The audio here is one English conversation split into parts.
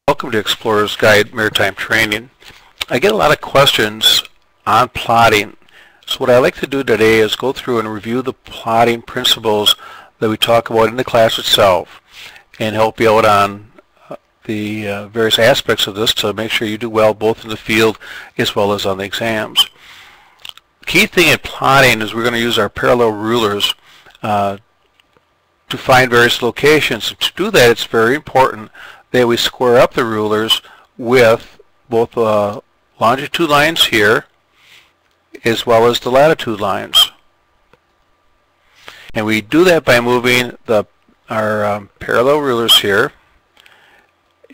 Welcome to Explorer's Guide Maritime Training. I get a lot of questions on plotting. So what I like to do today is go through and review the plotting principles that we talk about in the class itself and help you out on the various aspects of this to make sure you do well both in the field as well as on the exams. Key thing in plotting is we're going to use our parallel rulers to find various locations. To do that, it's very important that we square up the rulers with both the longitude lines here as well as the latitude lines. And we do that by moving our parallel rulers here.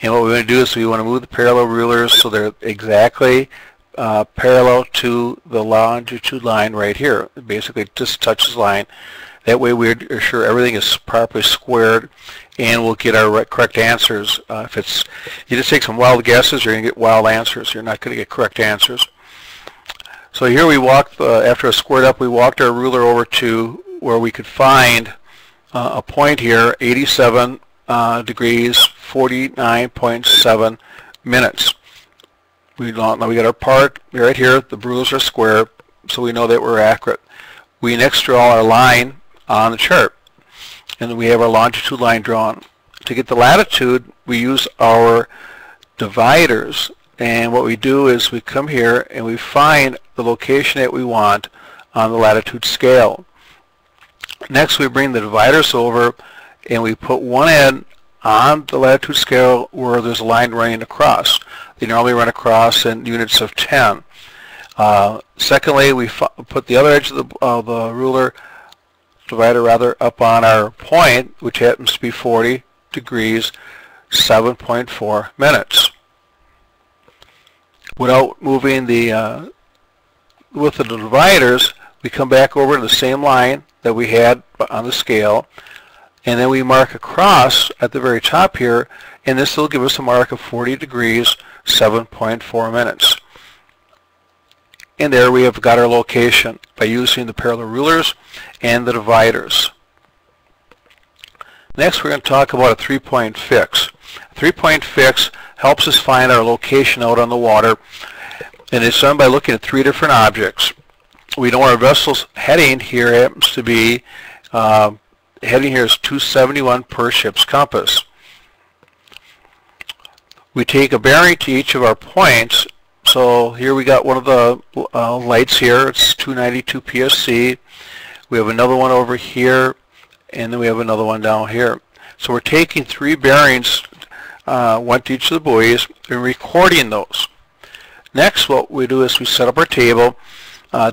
And what we're going to do is we want to move the parallel rulers so they're exactly parallel to the longitude line right here. Basically, it just touches the line. That way we're sure everything is properly squared and we'll get our correct answers. If you just take some wild guesses, you're going to get wild answers. You're not going to get correct answers. So here we walked, after it's squared up, we walked our ruler over to where we could find a point here, 87 degrees, 49.7 minutes. Now we got our part right here. The rulers are square, so we know that we're accurate. We next draw our line on the chart, and then we have our longitude line drawn. To get the latitude, we use our dividers, and what we do is we come here and we find the location that we want on the latitude scale. Next, we bring the dividers over and we put one end on the latitude scale where there's a line running across. They normally run across in units of 10. Secondly, we put the other edge of the ruler divider up on our point, which happens to be 40 degrees, 7.4 minutes. Without moving with the dividers, we come back over to the same line that we had on the scale, and then we mark across at the very top here, and this will give us a mark of 40 degrees, 7.4 minutes. And there we have got our location by using the parallel rulers and the dividers. Next, we're going to talk about a three-point fix. A three-point fix helps us find our location out on the water, and it's done by looking at three different objects. We know our vessel's heading here happens to be, heading here is 271 per ship's compass. We take a bearing to each of our points. So here we got one of the lights here. It's 292 PSC. We have another one over here, and then we have another one down here. So we're taking three bearings, one to each of the buoys, and recording those. Next, what we do is we set up our table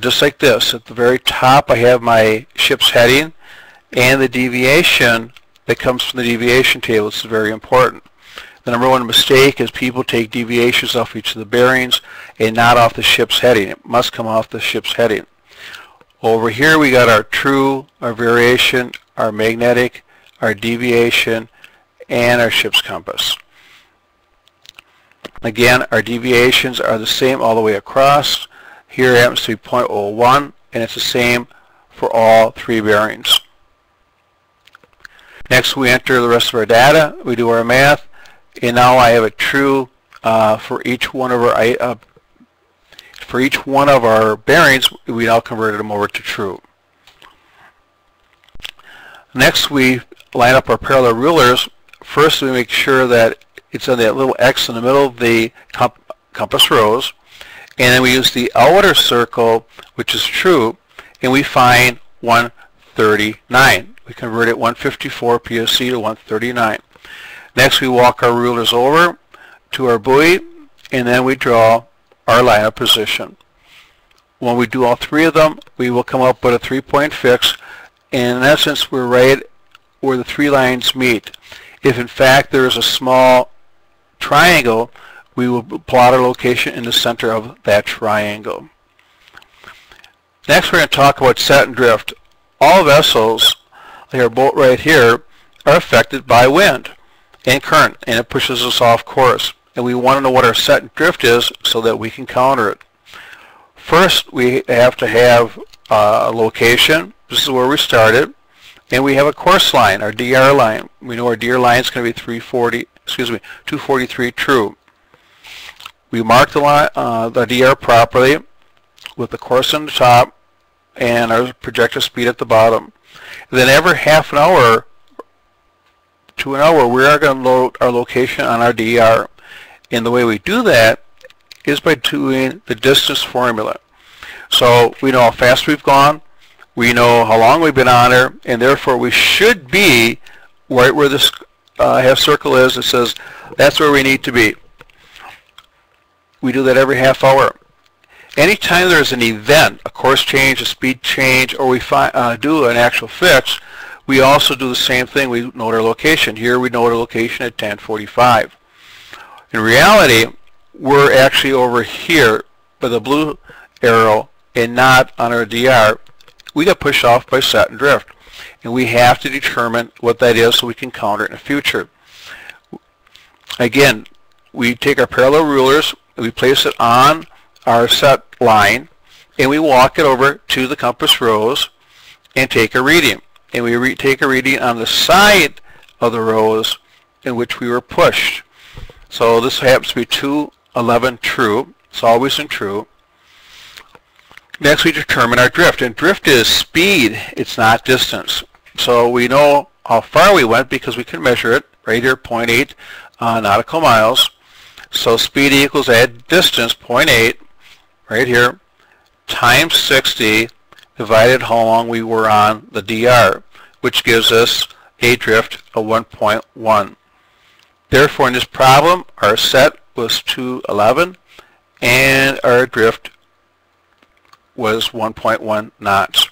just like this. At the very top, I have my ship's heading and the deviation that comes from the deviation table. This is very important. The number one mistake is people take deviations off each of the bearings and not off the ship's heading. It must come off the ship's heading. Over here we got our true, our variation, our magnetic, our deviation, and our ship's compass. Again, our deviations are the same all the way across. Here it happens to be 0.01, and it's the same for all three bearings. Next, we enter the rest of our data. We do our math. And now I have a true for each one of our bearings. We now converted them over to true. Next, we line up our parallel rulers. First, we make sure that it's on that little X in the middle of the compass rose, and then we use the outer circle, which is true, and we find 139. We converted 154 PSC to 139. Next, we walk our rulers over to our buoy, and then we draw our line of position. When we do all three of them, we will come up with a three-point fix, and in essence, we're right where the three lines meet. If in fact there is a small triangle, we will plot our location in the center of that triangle. Next, we're going to talk about set and drift. All vessels, like our boat right here, are affected by wind and current, and it pushes us off course. And we want to know what our set and drift is so that we can counter it. First, we have to have a location. This is where we started, And we have a course line, our DR line. We know our DR line is going to be 243 true. We mark the line, the DR properly with the course on the top and our projected speed at the bottom. And then every half an hour to an hour, we are going to load our location on our DR. And the way we do that is by doing the distance formula. So we know how fast we've gone, we know how long we've been on there, and therefore we should be right where this half circle is. It says that's where we need to be. We do that every half hour. Anytime there's an event, a course change, a speed change, or we do an actual fix, we also do the same thing. We note our location. Here we note our location at 10:45. In reality, we're actually over here by the blue arrow and not on our DR. We got pushed off by set and drift, and we have to determine what that is so we can counter it in the future. Again, we take our parallel rulers, we place it on our set line, and we walk it over to the compass rose and take a reading. And we take a reading on the side of the rose in which we were pushed. So this happens to be 211 true. It's always in true. Next we determine our drift, and drift is speed, it's not distance. So we know how far we went because we can measure it right here, 0.8 nautical miles. So speed equals add distance, 0.8, right here, times 60 divided how long we were on the DR, which gives us a drift of 1.1. Therefore in this problem our set was 211 and our drift was 1.1 knots.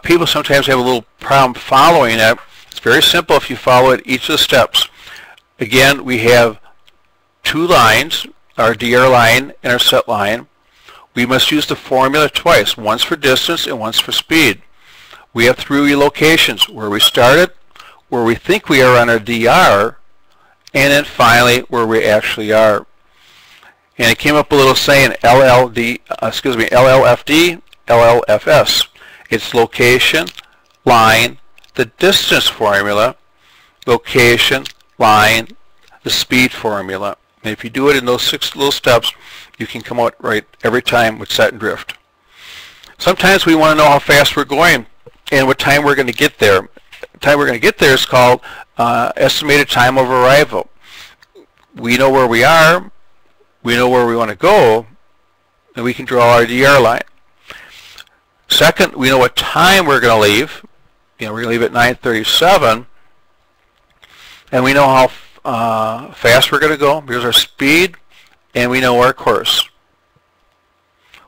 People sometimes have a little problem following it. It's very simple if you follow it each of the steps. Again, we have two lines, our DR line and our set line. We must use the formula twice, once for distance and once for speed. We have three locations, where we started, where we think we are on our DR, and then finally where we actually are. And it came up a little saying LLFD, LLFS. It's location, line, the distance formula, location, line, the speed formula. And if you do it in those 6 little steps, you can come out right every time with set and drift. Sometimes we want to know how fast we're going and what time we're going to get there. The time we're going to get there is called estimated time of arrival. We know where we are, we know where we want to go, and we can draw our DR line. Second, we know what time we're going to leave. We're going to leave at 9:37, and we know how fast we're going to go. Here's our speed, and we know our course.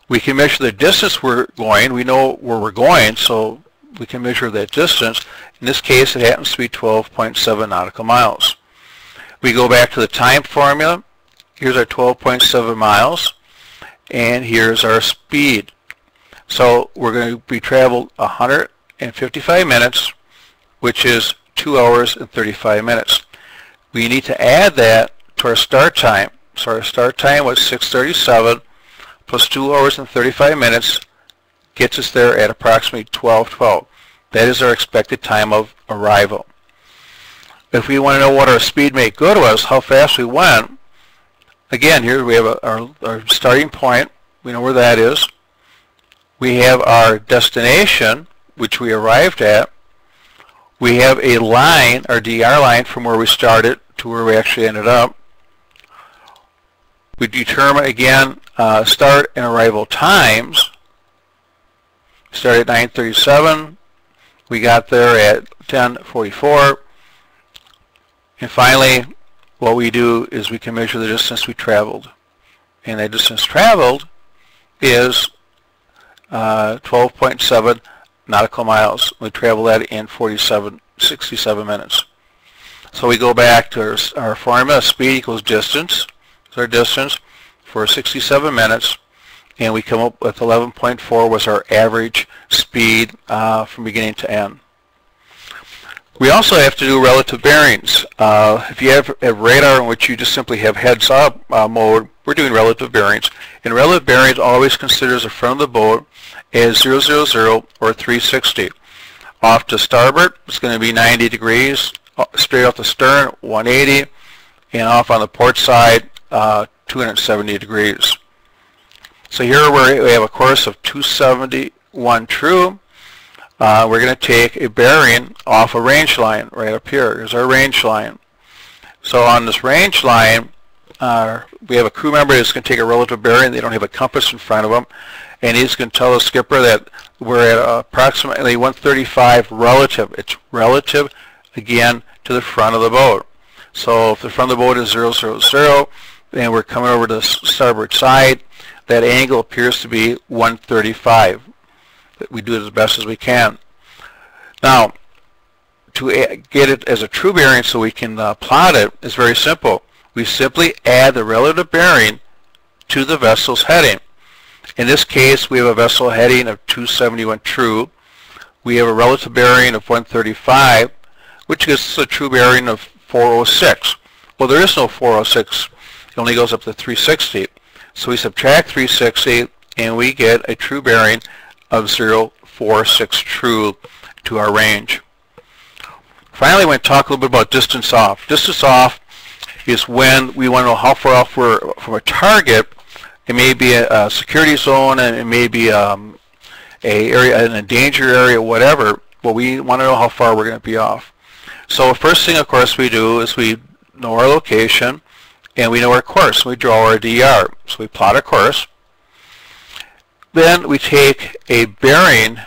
We can measure the distance we're going. We know where we're going, so we can measure that distance. In this case, it happens to be 12.7 nautical miles. We go back to the time formula. Here's our 12.7 miles, and here's our speed. So we're going to be traveled 155 minutes, which is 2 hours and 35 minutes. We need to add that to our start time. So our start time was 6:37 plus 2 hours and 35 minutes gets us there at approximately 12:12. That is our expected time of arrival. If we want to know what our speed made good was, how fast we went, again, here we have our starting point. We know where that is. We have our destination, which we arrived at. We have a line, our DR line, from where we started to where we actually ended up. We determine, again, start and arrival times. Started at 9:37. We got there at 10:44. And finally, what we do is we can measure the distance we traveled. And that distance traveled is 12.7 nautical miles. We travel that in 67 minutes. So we go back to our formula. Speed equals distance. It's our distance for 67 minutes. And we come up with 11.4 was our average speed from beginning to end. We also have to do relative bearings. If you have a radar in which you just simply have heads-up mode, we're doing relative bearings. And relative bearings always considers the front of the boat as 000 or 360. Off to starboard, it's going to be 90 degrees. Straight off the stern, 180. And off on the port side, 270 degrees. So here we have a course of 271 true. We're going to take a bearing off a range line right up here. Here's our range line. So on this range line, we have a crew member that's going to take a relative bearing. They don't have a compass in front of them. And he's going to tell the skipper that we're at approximately 135 relative. It's relative, again, to the front of the boat. So if the front of the boat is 000, and we're coming over to the starboard side, that angle appears to be 135. We do it as best as we can. Now, to get it as a true bearing so we can plot it is very simple. We simply add the relative bearing to the vessel's heading. In this case, we have a vessel heading of 271 true. We have a relative bearing of 135, which gives us a true bearing of 406. Well, there is no 406. It only goes up to 360. So we subtract 360, and we get a true bearing of 046 true to our range. Finally, we're going to talk a little bit about distance off. Distance off is when we want to know how far off we're from a target. It may be a security zone, and it may be an area, in a danger area, whatever, but we want to know how far we're going to be off. So first thing, of course, we do is we know our location, and we know our course. We draw our DR. So we plot our course. Then we take a bearing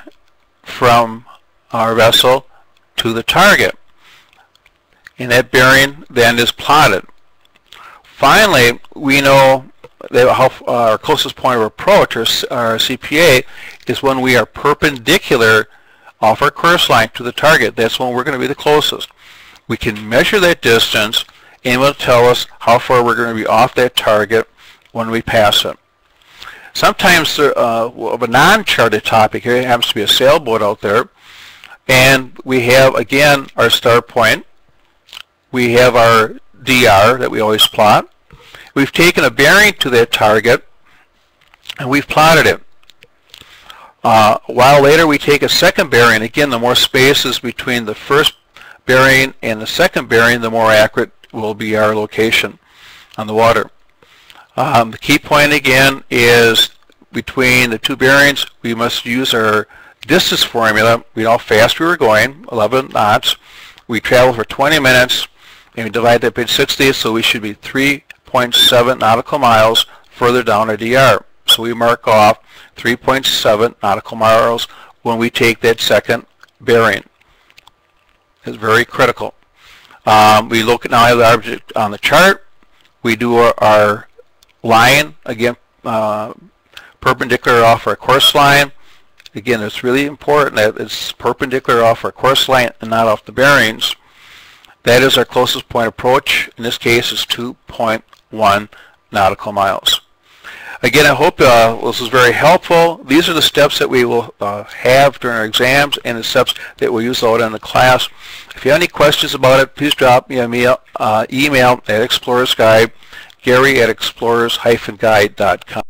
from our vessel to the target, and that bearing then is plotted. Finally, we know that our closest point of approach, our CPA, is when we are perpendicular off our course line to the target. That's when we're going to be the closest. We can measure that distance, and it will tell us how far we're going to be off that target when we pass it. Sometimes of a non-charted topic here, it happens to be a sailboat out there, and we have, again, our start point. We have our DR that we always plot. We've taken a bearing to that target, and we've plotted it. A while later, we take a second bearing. Again, the more spaces between the first bearing and the second bearing, the more accurate will be our location on the water. The key point, again, is between the two bearings, we must use our distance formula. We know how fast we were going, 11 knots. We traveled for 20 minutes, and we divide that by 60, so we should be 3.7 nautical miles further down our DR. So we mark off 3.7 nautical miles when we take that second bearing. It's very critical. We look now at the object on the chart. We do our line, again, perpendicular off our course line. Again, it's really important that it's perpendicular off our course line and not off the bearings. That is our closest point approach. In this case, is 2.1 nautical miles. Again, I hope this is very helpful. These are the steps that we will have during our exams and the steps that we'll use out in the class. If you have any questions about it, please drop me an email at Explorers Guide, Gary at explorers-guide.com.